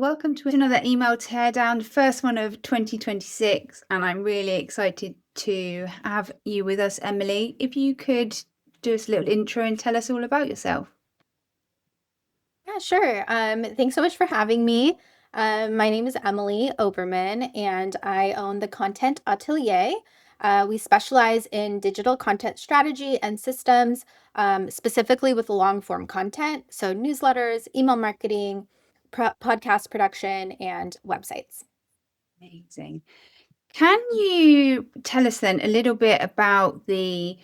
Welcome to another email teardown, the first one of 2026, and I'm really excited to have you with us, Emily. If you could do us a little intro and tell us all about yourself. Yeah, sure. Thanks so much for having me. My name is Emily Oberman, and I own the Content Atelier. We specialize in digital content strategy and systems, specifically with long form content, so newsletters, email marketing, podcast production, and websites. Amazing. Can you tell us then a little bit about the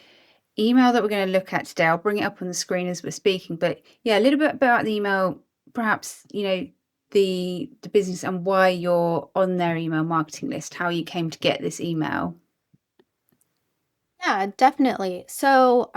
email that we're going to look at today? I'll bring it up on the screen as we're speaking, but yeah, a little bit about the email, perhaps, the business and why you're on their email marketing list, how you came to get this email. Yeah, definitely. So,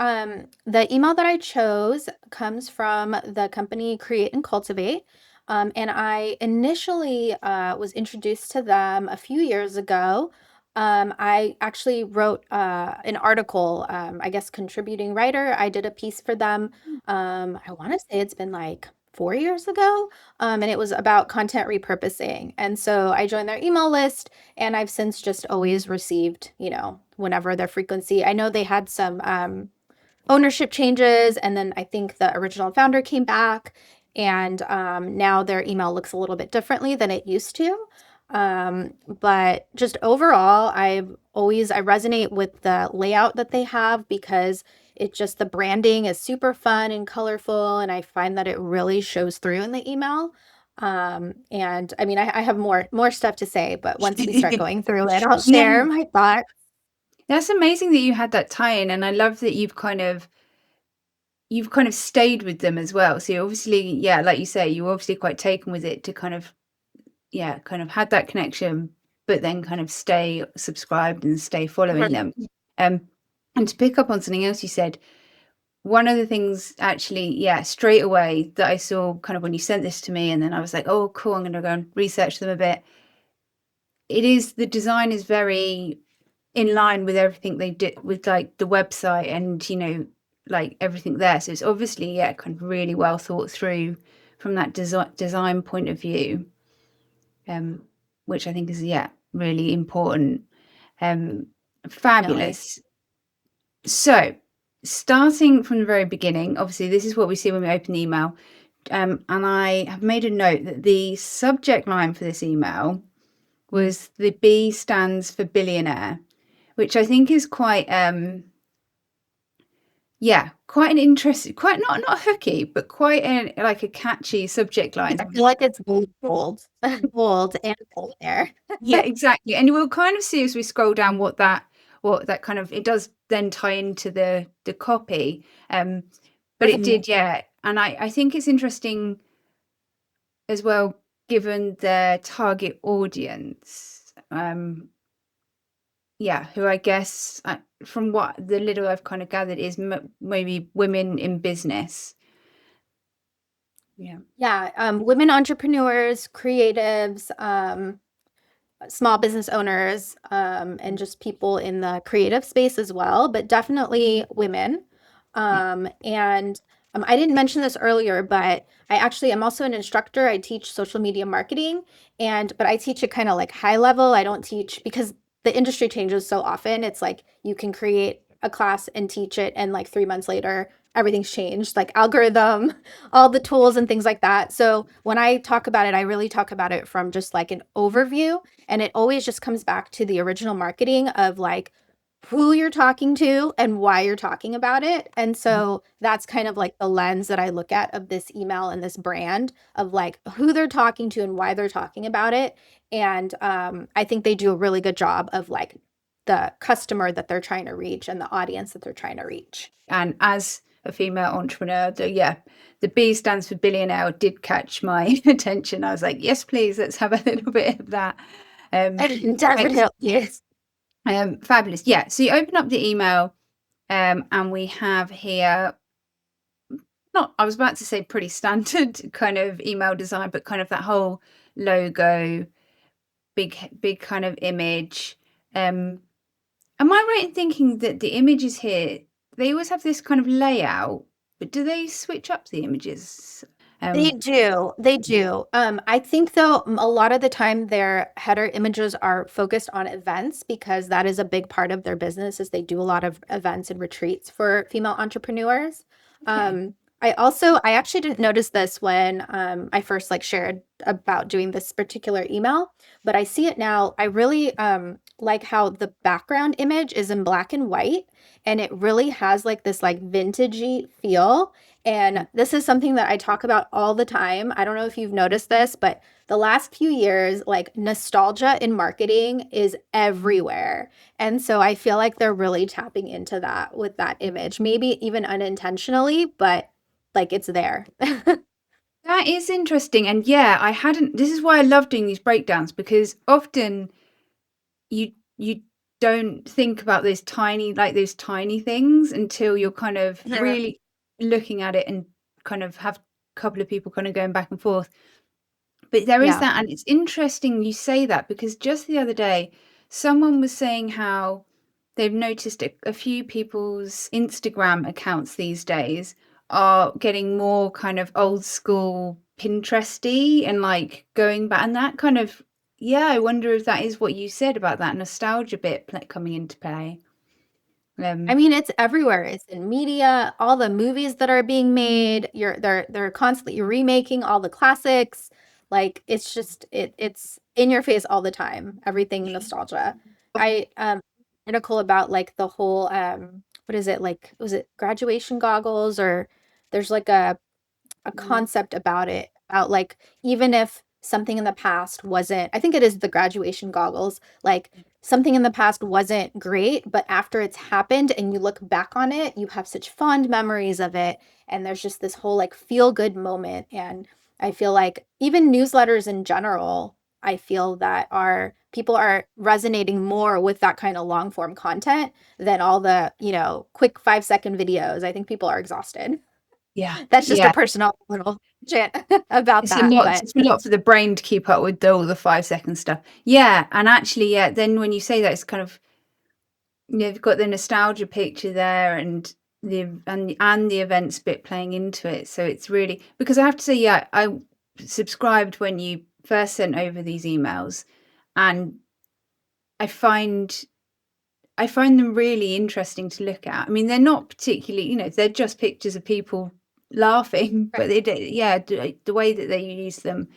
the email that I chose comes from the company Create and Cultivate. And I initially was introduced to them a few years ago. I actually wrote an article, I guess, contributing writer. I did a piece for them. I want to say it's been like 4 years ago. And it was about content repurposing. And so I joined their email list and I've since just always received, whenever their frequency. I know they had some ownership changes, and then I think the original founder came back, and now their email looks a little bit differently than it used to. But just overall, I resonate with the layout that they have because it just the branding is super fun and colorful, and I find that it really shows through in the email. And I mean, I have more stuff to say, but once we start going through it, I'll Yeah. share my thoughts. That's amazing that you had that tie-in, and I love that you've kind of stayed with them as well. So you obviously, yeah, like you say, you were obviously quite taken with it to kind of, yeah, kind of had that connection, but then kind of stay subscribed and stay following them. Um, and to pick up on something else you said, one of the things actually, yeah, straight away that I saw kind of when you sent this to me, and then I was like, oh, cool, I'm going to go and research them a bit. The design is very in line with everything they did with like the website and like everything there. So it's obviously, yeah, kind of really well thought through from that design point of view, um, which I think is, yeah, really important. Um, Definitely. Fabulous. So starting from the very beginning, obviously this is what we see when we open the email. And I have made a note that the subject line for this email was the B stands for billionaire, which I think is quite yeah, quite an interesting, quite not hooky, but quite like a catchy subject line. I feel like it's bold, bold and bold there. Yeah, exactly. And we'll kind of see as we scroll down what that kind of it does then tie into the copy. But it did, yeah. And I think it's interesting as well, given their target audience. Yeah, who I guess, from what the little I've kind of gathered, is maybe women in business. Yeah. Yeah, women entrepreneurs, creatives, small business owners, and just people in the creative space as well, but definitely women. Yeah. And I didn't mention this earlier, but I actually am also an instructor. I teach social media marketing, but I teach it kind of like high level. I don't teach because the industry changes so often. It's like you can create a class and teach it, and like 3 months later, everything's changed, like algorithm, all the tools and things like that. So when I talk about it, I really talk about it from just like an overview. And it always just comes back to the original marketing of like who you're talking to and why you're talking about it. And so that's kind of like the lens that I look at of this email and this brand of like who they're talking to and why they're talking about it. And I think they do a really good job of like the customer that they're trying to reach and the audience that they're trying to reach. And as a female entrepreneur, the B stands for billionaire did catch my attention. I was like, yes, please, let's have a little bit of that. And definitely, yes. Fabulous. Yeah. So you open up the email, and we have here, not, I was about to say pretty standard kind of email design, but kind of that whole logo, big kind of image. Am I right in thinking that the images here, they always have this kind of layout, but do they switch up the images? They do. They do. I think though, a lot of the time their header images are focused on events because that is a big part of their business is they do a lot of events and retreats for female entrepreneurs. Okay. I actually didn't notice this when I first like shared about doing this particular email, but I see it now. I really like how the background image is in black and white and it really has like this like vintagey feel. And this is something that I talk about all the time. I don't know if you've noticed this, but the last few years, like nostalgia in marketing is everywhere. And so I feel like they're really tapping into that with that image, maybe even unintentionally, but like it's there. That is interesting. And yeah, I hadn't, this is why I love doing these breakdowns because often you don't think about those tiny things until you're kind of Mhm. really looking at it and kind of have a couple of people kind of going back and forth. But there is Yeah. that, and it's interesting you say that because just the other day, someone was saying how they've noticed a few people's Instagram accounts these days are getting more kind of old school Pinteresty and like going back, and that kind of, yeah, I wonder if that is what you said about that nostalgia bit coming into play. I Um, mean, it's everywhere. It's in media, all the movies that are being made. They're constantly remaking all the classics. Like it's just it's in your face all the time. Everything nostalgia. I article about like the whole what is it like was it graduation goggles or there's like a concept about it about like even if something in the past wasn't I think it is the graduation goggles like something in the past wasn't great but after it's happened and you look back on it you have such fond memories of it and there's just this whole like feel good moment and I feel like even newsletters in general I feel that are people are resonating more with that kind of long form content than all the quick 5-second videos. I think people are exhausted. yeah, That's just a yeah. personal little chant about It's a that, lot. but It's a lot for the brain to keep up with all the 5 second stuff. Yeah, and actually, yeah. Then when you say that, it's kind of you've got the nostalgia picture there, and the events bit playing into it. So it's really because I have to say, yeah, I subscribed when you first sent over these emails, and I find I find them really interesting to look at. I mean, they're not particularly, they're just pictures of people laughing, but right. yeah, the way that they use them,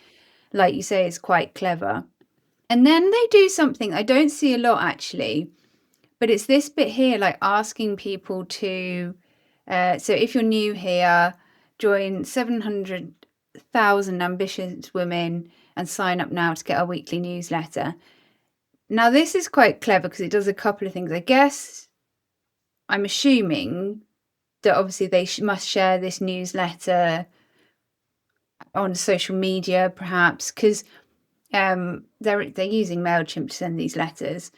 like you say, is quite clever. And then they do something I don't see a lot actually, but it's this bit here, like asking people to. So if you're new here, join 700,000 ambitious women and sign up now to get our weekly newsletter. Now, this is quite clever because it does a couple of things. I guess I'm assuming that obviously they must share this newsletter on social media, perhaps, because they're using Mailchimp to send these newsletters.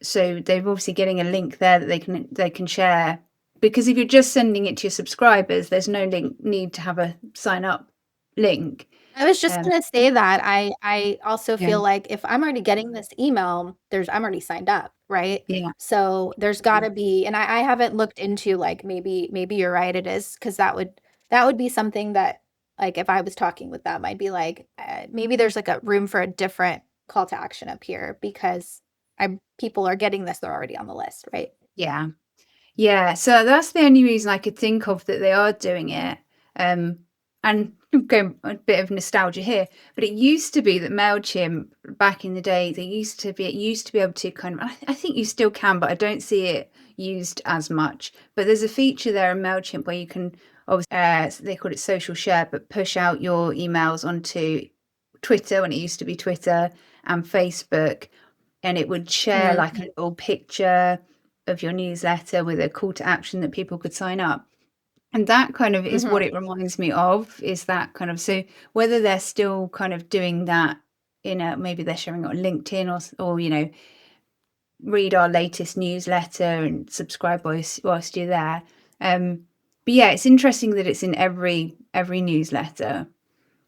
So they're obviously getting a link there that they can share. Because if you're just sending it to your subscribers, there's no need to have a sign up link. I was just Um, gonna say that. I also yeah, feel like if I'm already getting this email, I'm already signed up, right? yeah, So there's gotta be, and I haven't looked into like maybe you're right, it is because that would be something that like if I was talking with them, I'd be like, maybe there's like a room for a different call to action up here because I'm people are getting this, they're already on the list, right? yeah. Yeah, so that's the only reason I could think of that they are doing it. And going a bit of nostalgia here, but it used to be that Mailchimp back in the day, it used to be able to kind of, I think you still can, but I don't see it used as much. But there's a feature there in Mailchimp where you can obviously, they call it social share, but push out your emails onto Twitter when it used to be Twitter and Facebook, and it would share Mm-hmm. like a little picture of your newsletter with a call to action that people could sign up. And that kind of is what Mm-hmm. it reminds me of, is that kind of, so whether they're still kind of doing that maybe they're sharing it on LinkedIn or read our latest newsletter and subscribe whilst you're there. Um, but yeah, it's interesting that it's in every newsletter,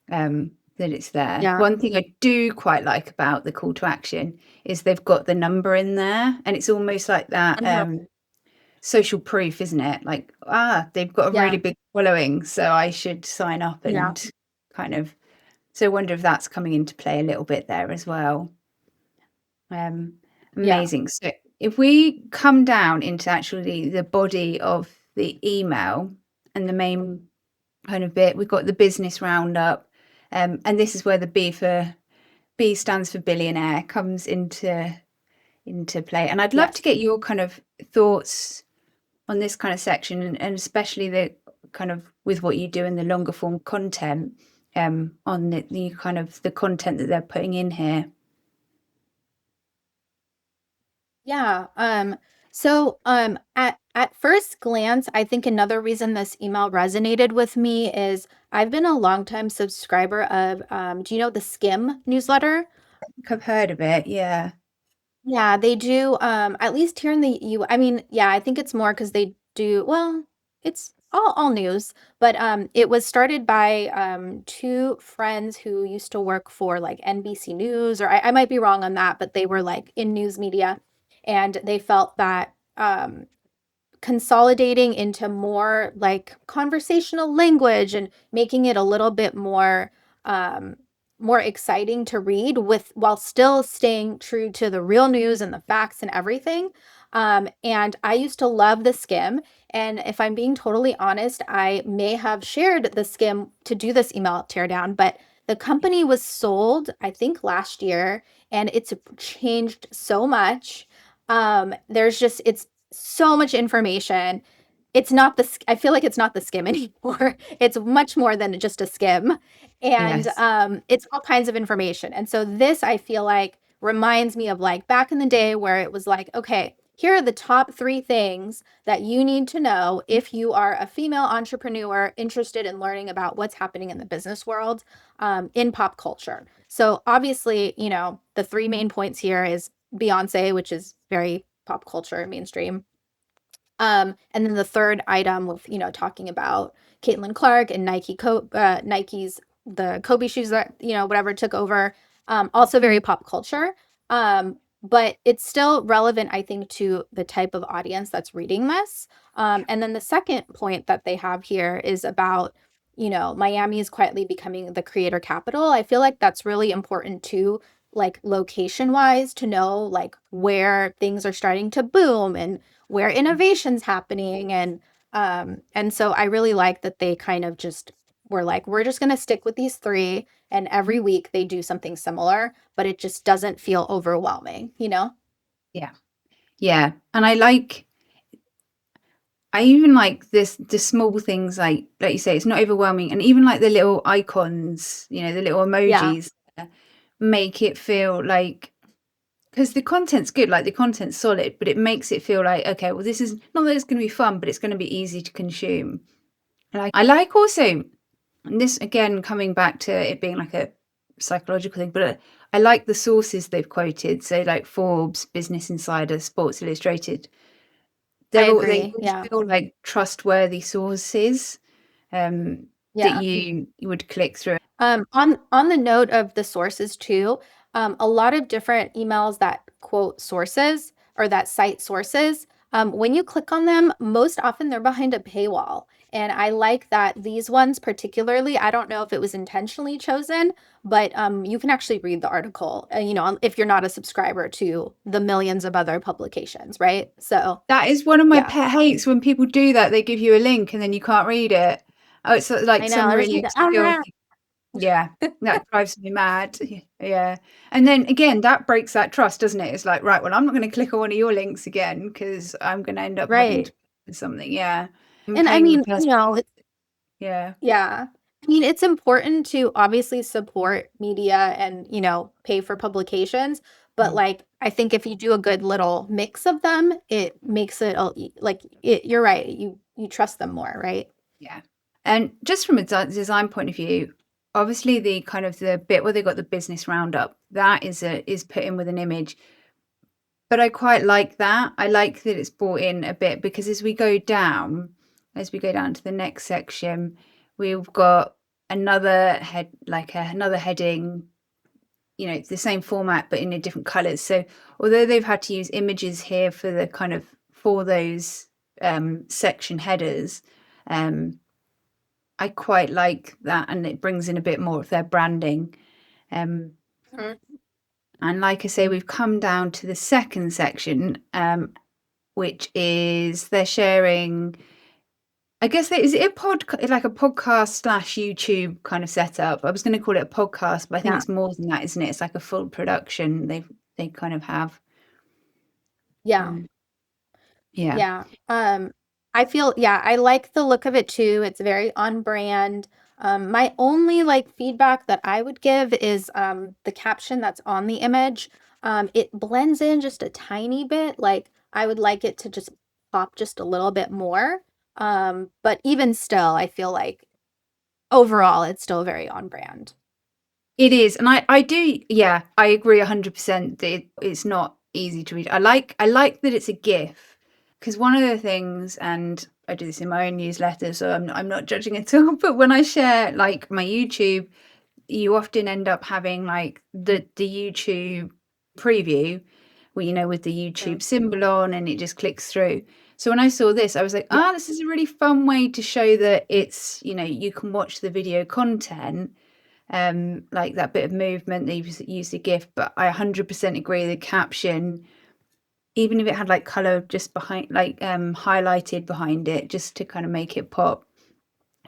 that it's there. Yeah. One thing I do quite like about the call to action is they've got the number in there, and it's almost like that. Mhm. social proof, isn't it? Like, they've got a really Yeah. big following, so I should sign up Yeah. and kind of. So I wonder if that's coming into play a little bit there as well. Um, Yeah. Amazing. So if we come down into actually the body of the email and the main kind of bit, we've got the business roundup, and this is where the B stands for billionaire comes into play. And I'd love to Yes. get your kind of thoughts on this kind of section, and especially the kind of with what you do in the longer form content, on the kind of the content that they're putting in here. Yeah. At first glance, I think another reason this email resonated with me is I've been a longtime subscriber of do you know the Skim newsletter? I think I've heard of it. Yeah. Yeah, they do, at least here in the I mean, yeah, I think it's more because they do well, it's all news, but, it was started by, two friends who used to work for, like, NBC News, or I might be wrong on that, but they were, like, in news media, and they felt that, consolidating into more like conversational language and making it a little bit um, more exciting to read with while still staying true to the real news and the facts and everything. And I used to love the Skim. And if I'm being totally honest, I may have shared the Skim to do this email teardown, but the company was sold, I think, last year, and it's changed so much. It's so much information. It's not I feel like it's not the Skim anymore. It's much more than just a skim. And Yes. it's all kinds of information. And so this I feel like reminds me of like back in the day where it was like, okay, here are the top 3 things that you need to know if you are a female entrepreneur interested in learning about what's happening in the business world, in pop culture. So obviously, the 3 main points here is Beyonce, which is very pop culture mainstream. And then the third item with, talking about Caitlin Clark and Nike's the Kobe shoes that, whatever took over, also very pop culture. But it's still relevant, I think, to the type of audience that's reading this. And then the second point that they have here is about, Miami is quietly becoming the creator capital. I feel like that's really important too, like location wise, to know like where things are starting to boom and where innovation's happening. And so I really like that they kind of just were like, we're just going to stick with these 3, and every week they do something similar, but it just doesn't feel overwhelming. Yeah. Yeah. And I even like the small things like you say, it's not overwhelming. And even like the little icons, the little Yeah, emojis make it feel like, because the content's good, like the content's solid, but it makes it feel like, okay, well, this is not that it's going to be fun, but it's going to be easy to consume. I like also, and this again coming back to it being like a psychological thing, but I like the sources they've quoted. So like Forbes, Business Insider, Sports Illustrated. I They agree. all Yeah. feel like trustworthy sources, that Yeah. you would click through. On the note of the sources too, a lot of different emails that quote sources or that cite sources, when you click on them, most often they're behind a paywall. And I like that these ones particularly, I don't know if it was intentionally chosen, but you can actually read the article, if you're not a subscriber to the millions of other publications, right? So, That is one of my yeah, pet hates when people do that. They give you a link and then you can't read it. Oh, it's like I know. some I was really like, obscure. Yeah, that drives me mad. Yeah. And then again, that breaks that trust, doesn't it? It's like, right, well, I'm not going to click on one of your links again because I'm going to end up having to right. pay for something. Yeah. I'm And I paying the mean, person. Yeah. yeah. I mean, it's important to obviously support media and, pay for publications, but Mm, like I think if you do a good little mix of them, it makes it like you're right. You trust them more, right? yeah. And just from a design point of view, obviously the kind of the bit where they got the business roundup, that is put in with an image. But I quite like that. I like that it's brought in a bit because as we go down to the next section, we've got another another heading, it's the same format but in a different colors. So although they've had to use images here for the kind of for those section headers. I quite like that, and it brings in a bit more of their branding. Um, Mhm. and like I say, we've come down to the second section, which is they're sharing. I guess is it a like a podcast slash YouTube kind of setup? I was going to call it a podcast, but I think Yeah. it's more than that, isn't it? It's like a full production. They kind of have. Yeah. Um, yeah. Yeah. I feel, yeah, I like the look of it too. It's very on brand. My only like feedback that I would give is the caption that's on the image. It blends in just a tiny bit. Like I would like it to just pop just a little bit more. But even still, I feel like overall it's still very on brand. It is, and I do, yeah, I agree 100% that it's not easy to read. I like that it's a GIF, because one of the things, and I do this in my own newsletter, so I'm not judging at all. But when I share like my YouTube, you often end up having like the YouTube preview, where with the YouTube Mhm. symbol on, and it just clicks through. So when I saw this, I was like, Yeah. this is a really fun way to show that it's you can watch the video content, like that bit of movement, they use the GIF. But I 100% agree, the caption, even if it had like color just behind, like highlighted behind it, just to kind of make it pop,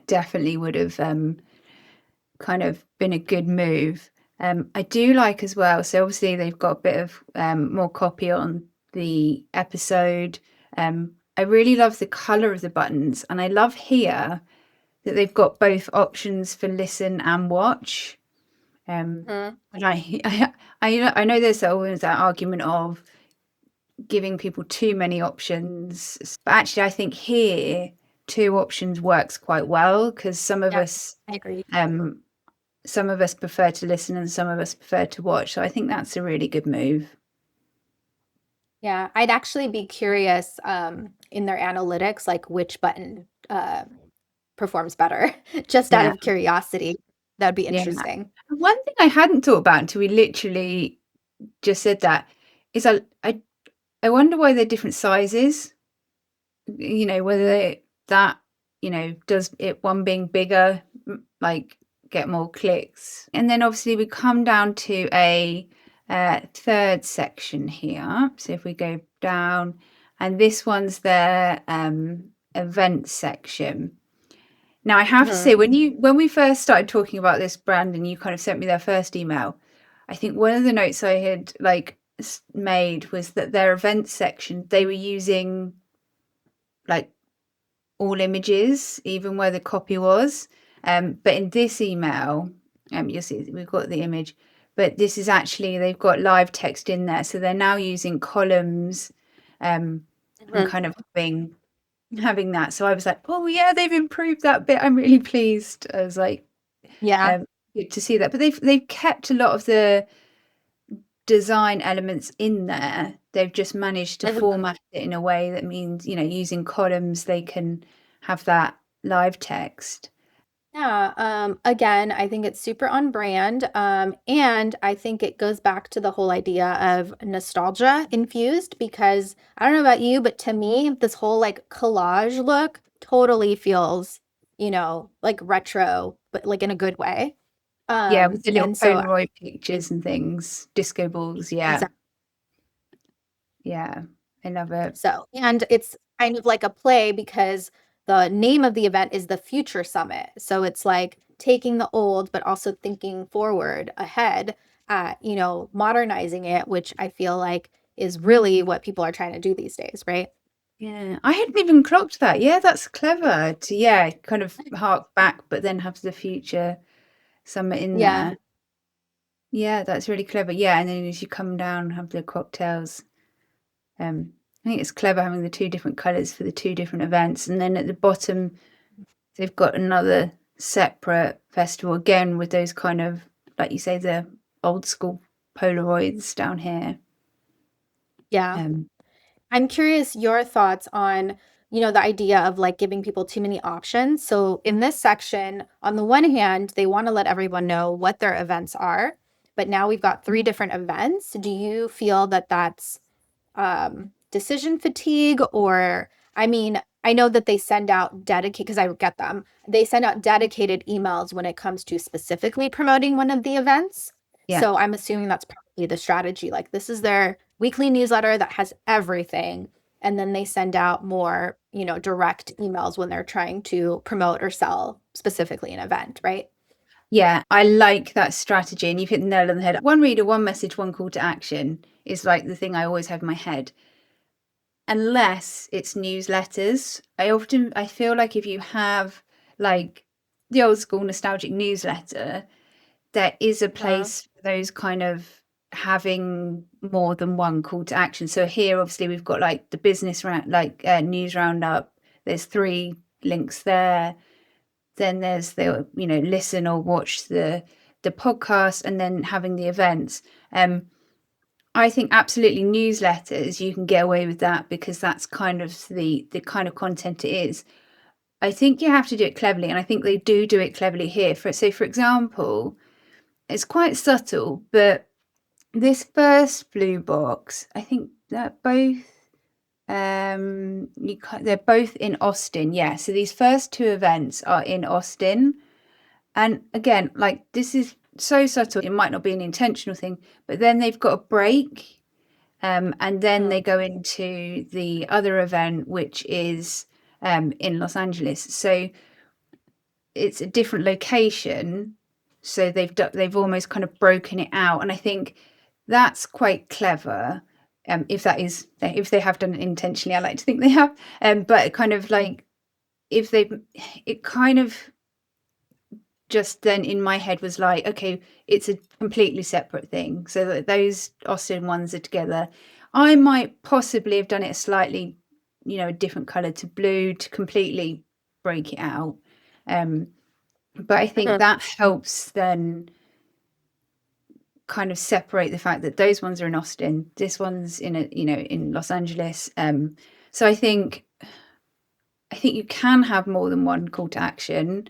definitely would have kind of been a good move. I do like as well, so obviously they've got a bit of more copy on the episode. I really love the color of the buttons, and I love here that they've got both options for listen and watch. Mhm. And I know there's always that argument of giving people too many options, but actually I think here two options works quite well, because Yeah, I agree. some of us prefer to listen and some of us prefer to watch. So I think that's a really good move. Yeah, I'd actually be curious in their analytics, like which button performs better, just out Yeah, of curiosity. That'd be yeah. interesting. One thing I hadn't thought about until we literally just said that is I wonder why they're different sizes. Whether that does it, one being bigger, like get more clicks. And then obviously we come down to a third section here. So if we go down, and this one's their event section. Now I have to say, Mhm. when we first started talking about this brand and you kind of sent me their first email, I think one of the notes I had like made was that their event section, they were using like all images, even where the copy was. But in this email, you'll see we've got the image, but this is actually, they've got live text in there. So they're now using columns, and Mhm. kind of having that. So I was like, oh yeah, they've improved that bit. I'm really pleased. I was like, Yeah. good to see that. But they've kept a lot of the design elements in there. They've just managed to Mhm. format it in a way that means, using columns, they can have that live text. Yeah, again, I think it's super on brand. And I think it goes back to the whole idea of nostalgia infused because I don't know about you, but to me, this whole like collage look totally feels, like retro, but like in a good way. Yeah, with the little And so Polaroid pictures and things, disco balls. Yeah, exactly. yeah, I love it. And it's kind of like a play because the name of the event is the Future Summit. So it's like taking the old, but also thinking forward ahead at, modernizing it, which I feel like is really what people are trying to do these days, right? Yeah, I hadn't even clocked that. Yeah, that's clever to, yeah, kind of hark back, but then have the future summit in Yeah. there. Yeah, that's really clever. Yeah, and then as you come down, have the cocktails. I think it's clever having the two different colours for the two different events. And then at the bottom, they've got another separate festival again with those kind of, like you say, the old school Polaroids down here. Yeah. Um, I'm curious your thoughts on, the idea of like giving people too many options. So in this section, on the one hand, they want to let everyone know what their events are, but now we've got three different events. Do you feel that that's decision fatigue or I mean, I know that they send out dedicated, because I get them. They send out dedicated emails when it comes to specifically promoting one of the events. Yeah. So I'm assuming that's probably the strategy. Like this is their weekly newsletter that has everything. And then they send out more, direct emails when they're trying to promote or sell specifically an event, right? Yeah, I like that strategy, and you've hit the nail on the head. One reader, one message, one call to action is like the thing I always have in my head. Unless it's newsletters, I feel like if you have like the old school nostalgic newsletter, there is a Uh, place for those kind of having more than one call to action. So here, obviously, we've got like the business round, like news roundup. There's 3 links there. Then there's the listen or watch the podcast, and then having the events. I think absolutely newsletters you can get away with that because that's kind of the kind of content it is. I think you have to do it cleverly, and I think they do it cleverly here. For example, it's quite subtle, but this first blue box, I think they're both they're both in Austin. Yeah, so these first 2 events are in Austin. And again, like this is so subtle, it might not be an intentional thing, but then they've got a break. And then uh, they go into the other event, which is in Los Angeles. So it's a different location. So they've almost kind of broken it out, and I think that's quite clever. If they have done it intentionally, I like to think they have. But kind of like if they, it kind of just then in my head was like, okay, it's a completely separate thing. So that those Austin ones are together. I might possibly have done it a slightly, a different color to blue to completely break it out. Um, but I think uh, that helps then kind of separate the fact that those ones are in Austin, this one's in Los Angeles. So I think you can have more than one call to action.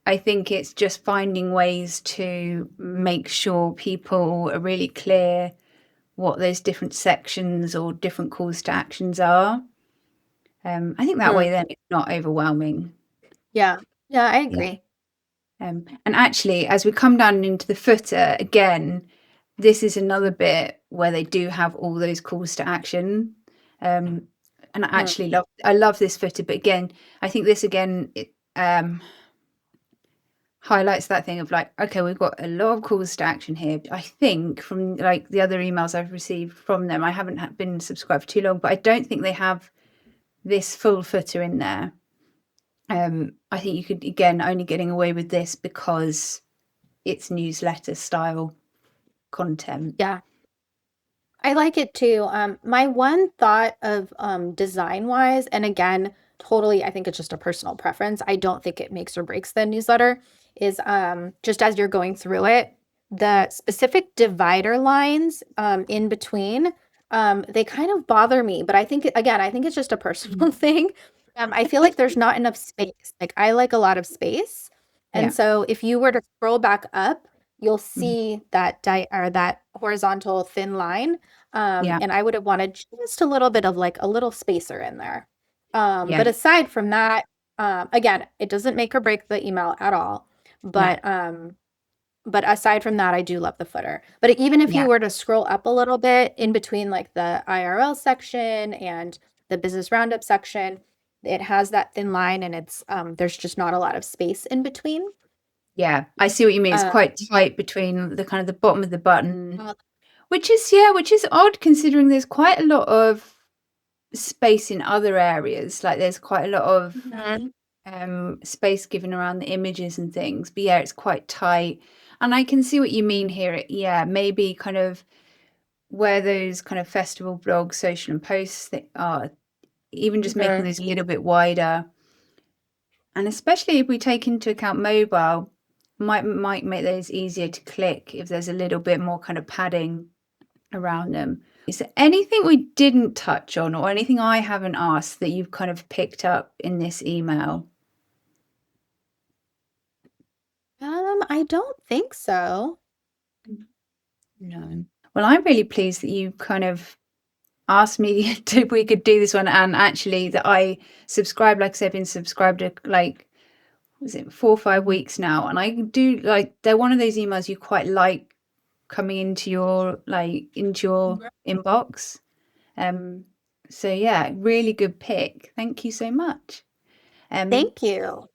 I think it's just finding ways to make sure people are really clear what those different sections or different calls to actions are. I think that uh, way then it's not overwhelming. yeah. Yeah, I Yeah. agree. And actually, as we come down into the footer again, this is another bit where they do have all those calls to action. Um, and Uh, I love this footer, but again, I think this again highlights that thing of like, okay, we've got a lot of calls to action here. I think from like the other emails I've received from them, I haven't been subscribed for too long, but I don't think they have this full footer in there. I think you could again only getting away with this because it's newsletter style content. yeah. I like it too. My one thought of design wise, and again, totally, I think it's just a personal preference. I don't think it makes or breaks the newsletter, is just as you're going through it, the specific divider lines in between, they kind of bother me. But again, I think it's just a Mm. personal thing. I feel like there's not enough space. Like I like a lot of space. And Yeah, so if you were to scroll back up, you'll mhm, see that horizontal thin line. yeah, And I would have wanted just a little bit of like a little spacer in there. yeah, But aside from that, again, it doesn't make or break the email at all. no, But aside from that, I do love the footer. But even if yeah, you were to scroll up a little bit in between like the IRL section and the business roundup section, it has that thin line and it's there's just not a lot of space in between. yeah. I see what you mean. It's Uh, quite tight between the kind of the bottom of the button, which is odd considering there's quite a lot of space in other areas. Like there's quite a lot of Mhm. space given around the images and things. But yeah, it's quite tight. And I can see what you mean here. Yeah, maybe kind of where those kind of festival blogs, social and posts are, even just making Mhm. those a little bit wider. And especially if we take into account mobile, might make those easier to click if there's a little bit more kind of padding around them. Is there anything we didn't touch on or anything I haven't asked that you've kind of picked up in this email? I don't think so. No. Well, I'm really pleased that you kind of asked me if we could do this one, and actually that I subscribed, like I said, I've been subscribed to like, was it 4 or 5 weeks now, and I do like, they're one of those emails you quite like coming into your inbox. Um, so yeah, really good pick. Thank you so much. Um, Thank you.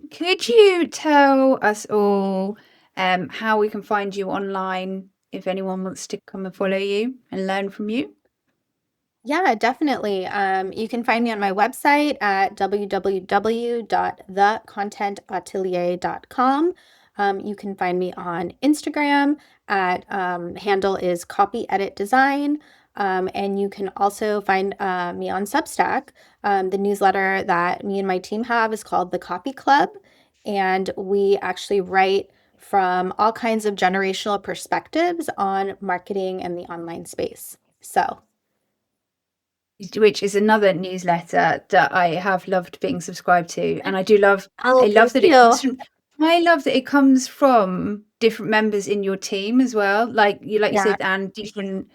could you tell us all how we can find you online if anyone wants to come and follow you and learn from you? Yeah, definitely. You can find me on my website at www.thecontentatelier.com. You can find me on Instagram at handle is copy edit design. And you can also find me on Substack. The newsletter that me and my team have is called the Copy Club. And we actually write from all kinds of generational perspectives on marketing and the online space. So, Which is another newsletter that I have loved being subscribed to, and oh, I love thank that it comes you. from I love that it comes from different members in your team as well, like you Yeah. said, and different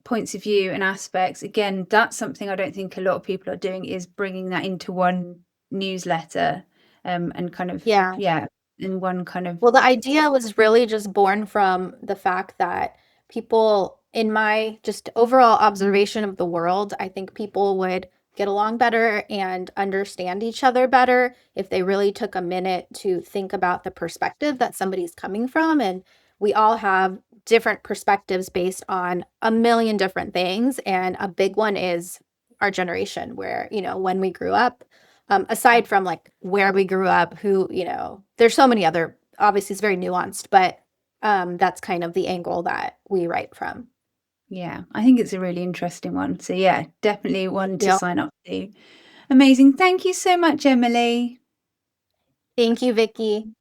points of view and aspects. Again, that's something I don't think a lot of people are doing, is bringing that into one newsletter, and kind of, Yeah. yeah, in one kind of, Well, the idea was really just born from the fact that people, in my just overall observation of the world, I think people would get along better and understand each other better if they really took a minute to think about the perspective that somebody's coming from. And we all have different perspectives based on a million different things. And a big one is our generation, where, when we grew up, aside from like where we grew up, who, there's so many other, obviously it's very nuanced, but that's kind of the angle that we write from. yeah, I think it's a really interesting one. So yeah, definitely one to Yeah. sign up to. Amazing. Thank you so much, Emily. Thank you, Vicky.